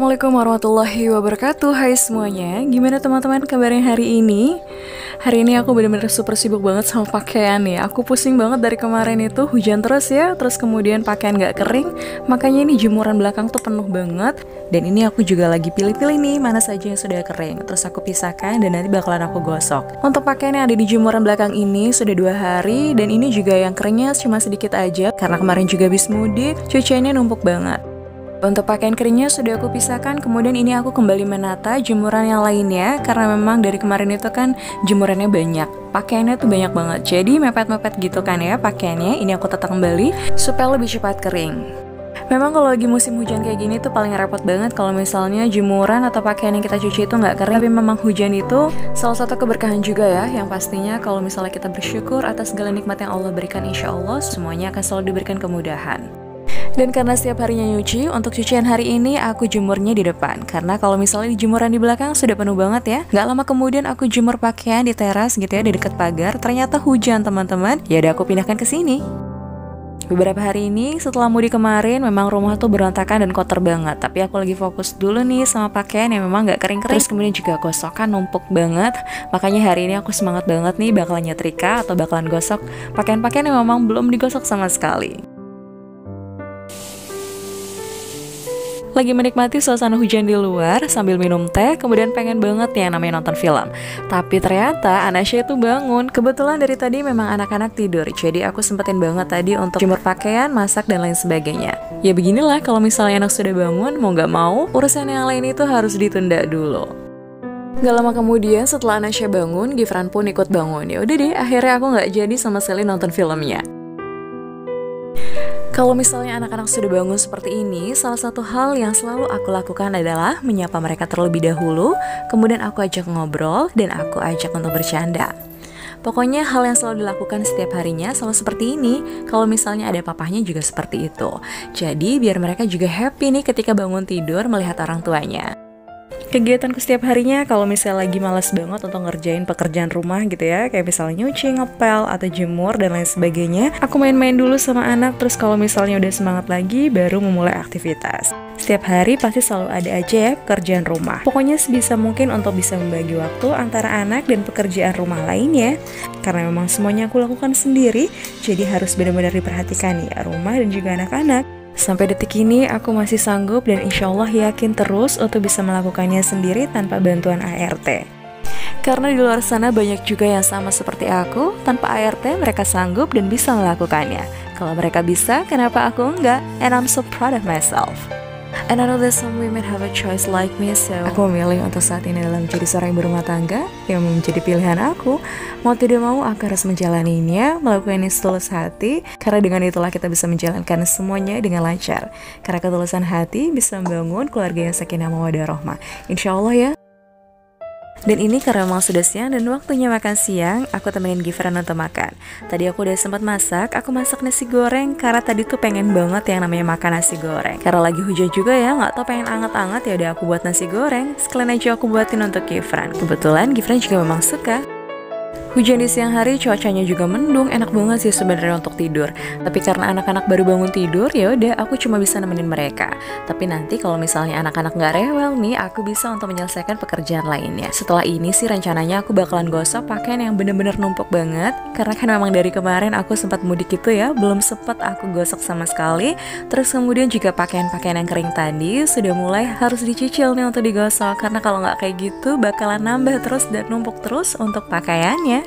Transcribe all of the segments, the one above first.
Assalamualaikum warahmatullahi wabarakatuh. Hai semuanya, gimana teman-teman kabarnya hari ini? Hari ini aku bener-bener super sibuk banget sama pakaian nih. Aku pusing banget dari kemarin itu hujan terus ya, terus kemudian pakaian gak kering. Makanya ini jemuran belakang tuh penuh banget. Dan ini aku juga lagi pilih-pilih nih mana saja yang sudah kering. Terus aku pisahkan dan nanti bakalan aku gosok. Untuk pakaian yang ada di jemuran belakang ini sudah 2 hari. Dan ini juga yang keringnya cuma sedikit aja, karena kemarin juga habis mudik, cuciannya numpuk banget. Untuk pakaian keringnya sudah aku pisahkan, kemudian ini aku kembali menata jemuran yang lainnya, karena memang dari kemarin itu kan jemurannya banyak, pakaiannya tuh banyak banget, jadi mepet-mepet gitu kan ya pakaiannya. Ini aku tata kembali supaya lebih cepat kering. Memang kalau lagi musim hujan kayak gini tuh paling repot banget kalau misalnya jemuran atau pakaian yang kita cuci itu nggak kering. Tapi memang hujan itu salah satu keberkahan juga ya, yang pastinya kalau misalnya kita bersyukur atas segala nikmat yang Allah berikan, insya Allah semuanya akan selalu diberikan kemudahan. Dan karena setiap harinya nyuci, untuk cucian hari ini aku jemurnya di depan. Karena kalau misalnya di jemuran di belakang sudah penuh banget ya. Gak lama kemudian aku jemur pakaian di teras gitu ya, di dekat pagar. Ternyata hujan teman-teman. Ya udah aku pindahkan ke sini. Beberapa hari ini setelah mudik kemarin memang rumah tuh berantakan dan kotor banget. Tapi aku lagi fokus dulu nih sama pakaian yang memang gak kering-kering. Terus kemudian juga gosokan numpuk banget. Makanya hari ini aku semangat banget nih bakalan nyetrika atau bakalan gosok pakaian-pakaian yang memang belum digosok sama sekali. Lagi menikmati suasana hujan di luar sambil minum teh, kemudian pengen banget ya namanya nonton film. Tapi ternyata Anasya itu bangun. Kebetulan dari tadi memang anak-anak tidur, jadi aku sempetin banget tadi untuk jemur pakaian, masak, dan lain sebagainya. Ya beginilah kalau misalnya anak sudah bangun, mau gak mau, urusan yang lain itu harus ditunda dulu. Gak lama kemudian setelah Anasya bangun, Gifran pun ikut bangun. Ya udah deh, akhirnya aku gak jadi sama sekali nonton filmnya. Kalau misalnya anak-anak sudah bangun seperti ini, salah satu hal yang selalu aku lakukan adalah menyapa mereka terlebih dahulu, kemudian aku ajak ngobrol, dan aku ajak untuk bercanda. Pokoknya hal yang selalu dilakukan setiap harinya selalu seperti ini. Kalau misalnya ada papahnya juga seperti itu. Jadi biar mereka juga happy nih ketika bangun tidur melihat orang tuanya. Kegiatanku setiap harinya kalau misalnya lagi malas banget untuk ngerjain pekerjaan rumah gitu ya, kayak misalnya nyuci, ngepel, atau jemur, dan lain sebagainya, aku main-main dulu sama anak, terus kalau misalnya udah semangat lagi, baru memulai aktivitas. Setiap hari pasti selalu ada aja ya pekerjaan rumah. Pokoknya sebisa mungkin untuk bisa membagi waktu antara anak dan pekerjaan rumah lainnya. Karena memang semuanya aku lakukan sendiri, jadi harus benar-benar diperhatikan ya rumah dan juga anak-anak. Sampai detik ini aku masih sanggup dan insya Allah yakin terus untuk bisa melakukannya sendiri tanpa bantuan ART. Karena di luar sana banyak juga yang sama seperti aku, tanpa ART mereka sanggup dan bisa melakukannya. Kalau mereka bisa, kenapa aku enggak? And I'm so proud of myself. And I know that some women have a choice like me, so aku memilih untuk saat ini dalam menjadi seorang ibu rumah tangga yang menjadi pilihan aku. Mau tidak mau aku harus menjalaninya, melakukannya setulus hati, karena dengan itulah kita bisa menjalankan semuanya dengan lancar. Karena ketulusan hati bisa membangun keluarga yang sakinah mawaddah rahmah. Insya Allah ya. Dan ini karena memang sudah siang dan waktunya makan siang, aku temenin Gifran untuk makan. Tadi aku udah sempat masak, aku masak nasi goreng karena tadi tuh pengen banget yang namanya makan nasi goreng. Karena lagi hujan juga ya, nggak tau pengen anget-anget, ya udah aku buat nasi goreng. Sekalian aja aku buatin untuk Gifran. Kebetulan Gifran juga memang suka. Hujan di siang hari, cuacanya juga mendung, enak banget sih sebenarnya untuk tidur. Tapi karena anak-anak baru bangun tidur, ya udah aku cuma bisa nemenin mereka. Tapi nanti kalau misalnya anak-anak nggak rewel nih, aku bisa untuk menyelesaikan pekerjaan lainnya. Setelah ini sih rencananya aku bakalan gosok pakaian yang bener-bener numpuk banget. Karena kan memang dari kemarin aku sempat mudik gitu ya, belum sempat aku gosok sama sekali. Terus kemudian juga pakaian-pakaian yang kering tadi sudah mulai harus dicicil nih untuk digosok. Karena kalau nggak kayak gitu bakalan nambah terus dan numpuk terus untuk pakaiannya.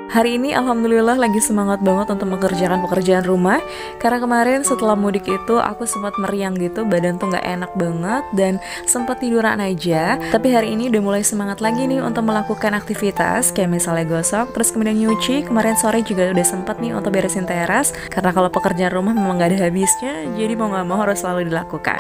Hari ini alhamdulillah lagi semangat banget untuk mengerjakan pekerjaan rumah. Karena kemarin setelah mudik itu aku sempat meriang gitu, badan tuh gak enak banget dan sempat tiduran aja. Tapi hari ini udah mulai semangat lagi nih untuk melakukan aktivitas, kayak misalnya gosok, terus kemudian nyuci. Kemarin sore juga udah sempat nih untuk beresin teras. Karena kalau pekerjaan rumah memang gak ada habisnya, jadi mau gak mau harus selalu dilakukan.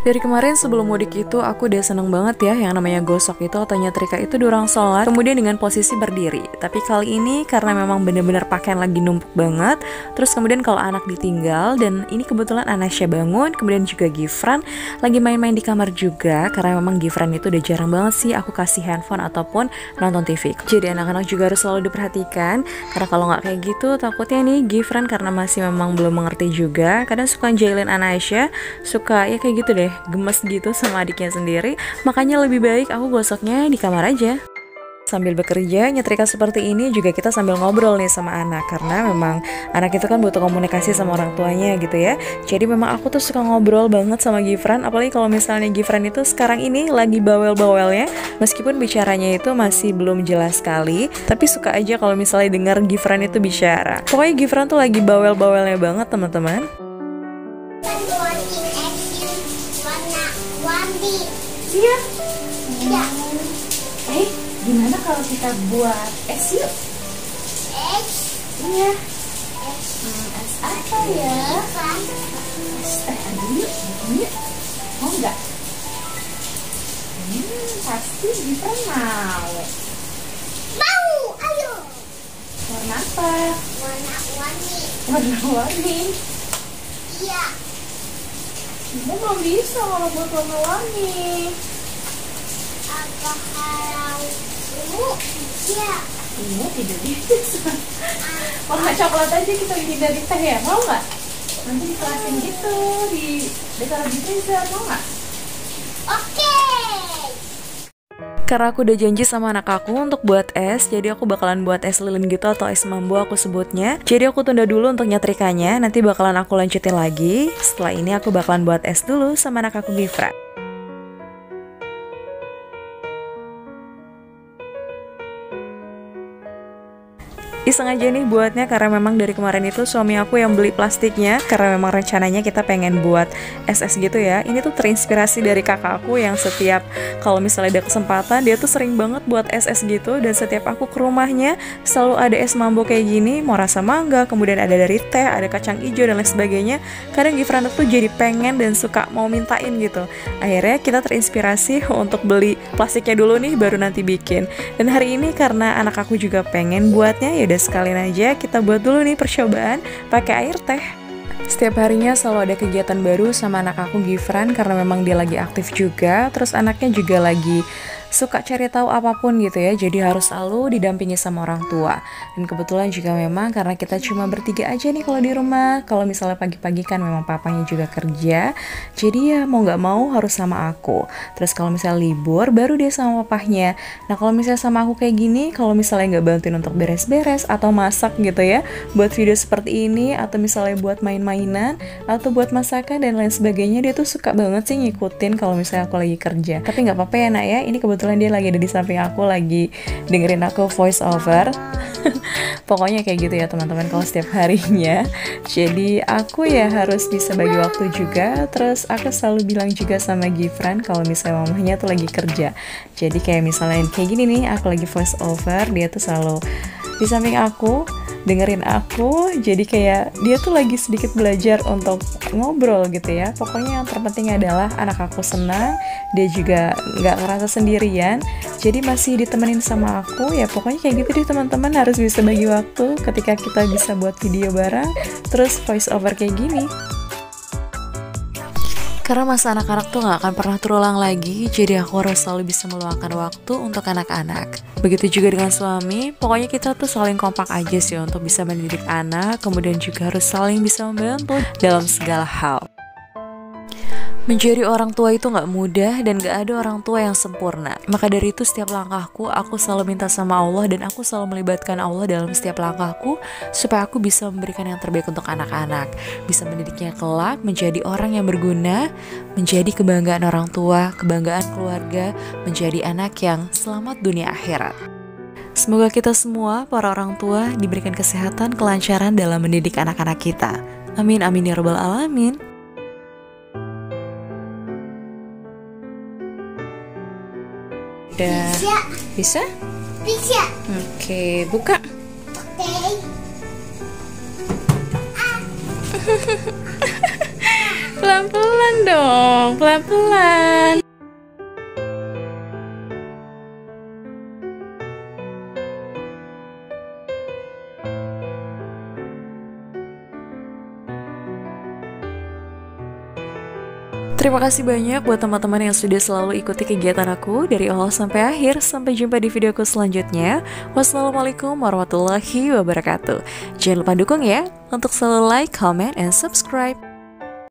Dari kemarin sebelum mudik itu aku udah seneng banget ya yang namanya gosok itu atau nyetrika itu di ruang sholat, kemudian dengan posisi berdiri. Tapi kali ini karena memang bener-bener pakaian lagi numpuk banget, terus kemudian kalau anak ditinggal, dan ini kebetulan Anasya bangun, kemudian juga Gifran lagi main-main di kamar juga. Karena memang Gifran itu udah jarang banget sih aku kasih handphone ataupun nonton TV. Jadi anak-anak juga harus selalu diperhatikan, karena kalau nggak kayak gitu takutnya nih Gifran karena masih memang belum mengerti juga, kadang suka jailin Anasya, suka ya kayak gitu deh. gemes gitu sama adiknya sendiri. Makanya lebih baik aku gosoknya di kamar aja. Sambil bekerja, nyetrika seperti ini juga kita sambil ngobrol nih sama anak. Karena memang anak itu kan butuh komunikasi sama orang tuanya gitu ya. Jadi memang aku tuh suka ngobrol banget sama Gifran. Apalagi kalau misalnya Gifran itu sekarang ini lagi bawel-bawelnya. Meskipun bicaranya itu masih belum jelas sekali, tapi suka aja kalau misalnya dengar Gifran itu bicara. Pokoknya Gifran tuh lagi bawel-bawelnya banget teman-teman. Iya. Iya. Gimana kalau kita buat es yuk? Es? Iya. Es apa ya? Es teh yuk. Yuk. Mau nggak? Pasti bisa mau. Mau, ayo. Warna apa? Warna-warni. Warna-warni. Iya. Ibu belum bisa kalau buat warna-warni. Apa kalau ungu? Iya. Ungu tidak bisa. Warna coklat aja kita bikin dari teh ya, mau nggak? Nanti dikelasin gitu, ditaruh di freezer, mau nggak? Oke. Karena aku udah janji sama anak aku untuk buat es, jadi aku bakalan buat es lilin gitu atau es mambo aku sebutnya. Jadi aku tunda dulu untuk nyetrikanya, nanti bakalan aku lanjutin lagi. Setelah ini aku bakalan buat es dulu sama anak aku Gifran. Iseng aja nih buatnya karena memang dari kemarin itu suami aku yang beli plastiknya. Karena memang rencananya kita pengen buat es-es gitu ya. Ini tuh terinspirasi dari kakak aku yang setiap kalau misalnya ada kesempatan dia tuh sering banget buat es-es gitu. Dan setiap aku ke rumahnya selalu ada es mambo kayak gini, mau rasa mangga, kemudian ada dari teh, ada kacang hijau dan lain sebagainya. Kadang Gifran tuh jadi pengen dan suka mau mintain gitu. Akhirnya kita terinspirasi untuk beli plastiknya dulu nih baru nanti bikin. Dan hari ini karena anak aku juga pengen buatnya, ya udah sekalian aja kita buat dulu nih percobaan pakai air teh. Setiap harinya selalu ada kegiatan baru sama anak aku Gifran karena memang dia lagi aktif juga, terus anaknya juga lagi suka cari tahu apapun gitu ya, jadi harus selalu didampingi sama orang tua. Dan kebetulan juga memang karena kita cuma bertiga aja nih kalau di rumah. Kalau misalnya pagi-pagi kan memang papanya juga kerja, jadi ya mau nggak mau harus sama aku. Terus kalau misalnya libur baru dia sama papahnya. Nah kalau misalnya sama aku kayak gini, kalau misalnya nggak bantuin untuk beres-beres atau masak gitu ya, buat video seperti ini atau misalnya buat main-mainan atau buat masakan dan lain sebagainya, dia tuh suka banget sih ngikutin kalau misalnya aku lagi kerja. Tapi nggak apa-apa ya nak ya, ini kebetulan dia lagi ada di samping aku, lagi dengerin aku voice over. Pokoknya kayak gitu ya teman-teman kalau setiap harinya. Jadi aku ya harus bisa bagi waktu juga. Terus aku selalu bilang juga sama Gifran kalau misalnya mamanya tuh lagi kerja. Jadi kayak misalnya kayak gini nih, aku lagi voice over, dia tuh selalu di samping aku dengerin aku. Jadi kayak dia tuh lagi sedikit belajar untuk ngobrol gitu ya. Pokoknya yang terpenting adalah anak aku senang, dia juga nggak ngerasa sendirian, jadi masih ditemenin sama aku. Ya pokoknya kayak gitu deh teman-teman, harus bisa bagi waktu ketika kita bisa buat video bareng terus voice over kayak gini. Karena masa anak-anak tuh gak akan pernah terulang lagi, jadi aku harus selalu bisa meluangkan waktu untuk anak-anak. Begitu juga dengan suami, pokoknya kita tuh saling kompak aja sih untuk bisa mendidik anak, kemudian juga harus saling bisa membantu dalam segala hal. Menjadi orang tua itu gak mudah dan gak ada orang tua yang sempurna. Maka dari itu setiap langkahku aku selalu minta sama Allah, dan aku selalu melibatkan Allah dalam setiap langkahku supaya aku bisa memberikan yang terbaik untuk anak-anak, bisa mendidiknya kelak menjadi orang yang berguna, menjadi kebanggaan orang tua, kebanggaan keluarga, menjadi anak yang selamat dunia akhirat. Semoga kita semua para orang tua diberikan kesehatan, kelancaran dalam mendidik anak-anak kita. Amin amin ya rabbal alamin. Udah bisa? Bisa. Oke, buka. Oke. Pelan-pelan dong, pelan-pelan. Terima kasih banyak buat teman-teman yang sudah selalu ikuti kegiatan aku dari awal sampai akhir. Sampai jumpa di videoku selanjutnya. Wassalamualaikum warahmatullahi wabarakatuh. Jangan lupa dukung ya untuk selalu like, comment, and subscribe.